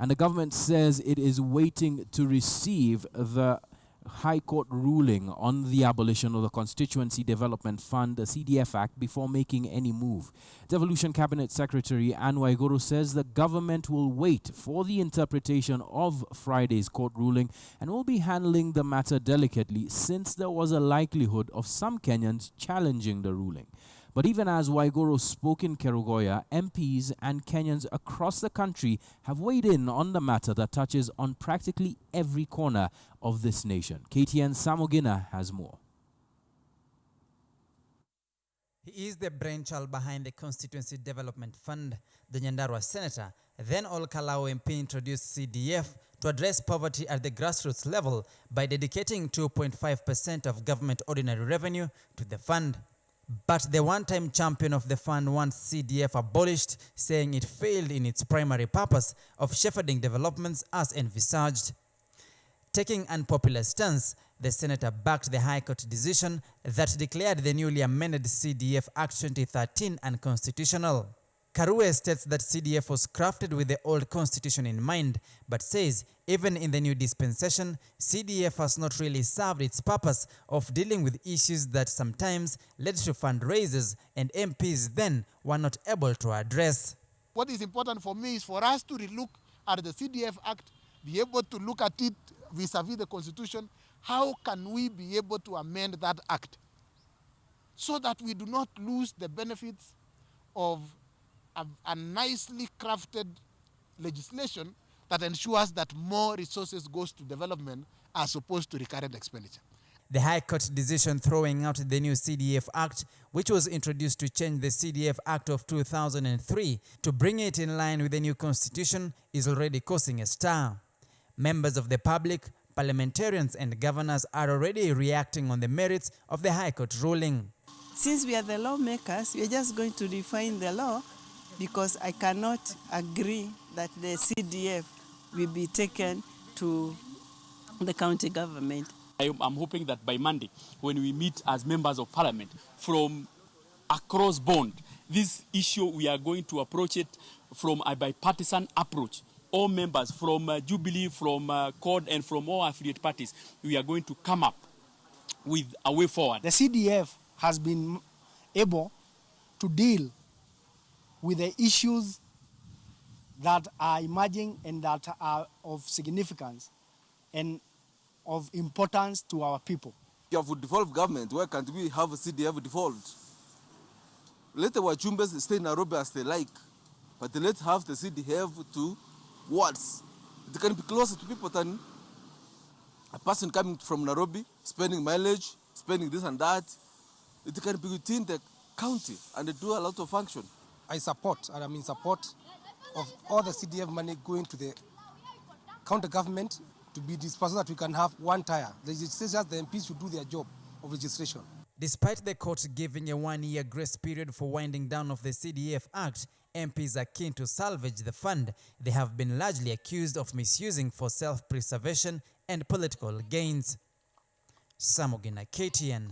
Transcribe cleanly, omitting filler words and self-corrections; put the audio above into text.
And the government says it is waiting to receive the High Court ruling on the abolition of the Constituency Development Fund, the CDF Act, before making any move. Devolution Cabinet Secretary Ann Waiguru says the government will wait for the interpretation of Friday's court ruling and will be handling the matter delicately, since there was a likelihood of some Kenyans challenging the ruling. But even as Waiguru spoke in Kerugoya, MPs and Kenyans across the country have weighed in on the matter that touches on practically every corner of this nation. KTN Samogina has more. He is the brainchild behind the Constituency Development Fund. The Nyandarua senator, then Ol-Kalou MP, introduced CDF to address poverty at the grassroots level by dedicating 2.5% of government ordinary revenue to the fund. But the one-time champion of the fund wants CDF abolished, saying it failed in its primary purpose of shepherding developments as envisaged. Taking unpopular stance, the senator backed the High Court decision that declared the newly amended CDF Act 2013 unconstitutional. Kerugoya states that CDF was crafted with the old constitution in mind, but says even in the new dispensation, CDF has not really served its purpose of dealing with issues that sometimes led to fundraisers and MPs then were not able to address. What is important for me is for us to relook at the CDF Act, be able to look at it vis-a-vis the Constitution. How can we be able to amend that Act so that we do not lose the benefits of a nicely crafted legislation that ensures that more resources goes to development as opposed to recurrent expenditure. The High Court decision throwing out the new CDF Act, which was introduced to change the CDF Act of 2003 to bring it in line with the new constitution, is already causing a stir. Members of the public, parliamentarians and governors are already reacting on the merits of the High Court ruling. Since we are the lawmakers, we are just going to define the law, because I cannot agree that the CDF will be taken to the county government. I'm hoping that by Monday, when we meet as members of parliament from across bond, this issue we are going to approach it from a bipartisan approach. All members from Jubilee, from CORD and from all affiliate parties, we are going to come up with a way forward. The CDF has been able to deal with the issues that are emerging and that are of significance and of importance to our people. You have a devolved government. Why can't we have a CDF devolved? Let the Wachumbes stay in Nairobi as they like, but let's have the CDF to wards. It can be closer to people than a person coming from Nairobi, spending mileage, spending this and that. It can be within the county and they do a lot of function. I support, and I'm in support of all the CDF money going to the county government to be dispersed so that we can have one tier. The MPs should do their job of registration. Despite the court giving a one-year grace period for winding down of the CDF Act, MPs are keen to salvage the fund they have been largely accused of misusing for self-preservation and political gains. Samogina, KTN.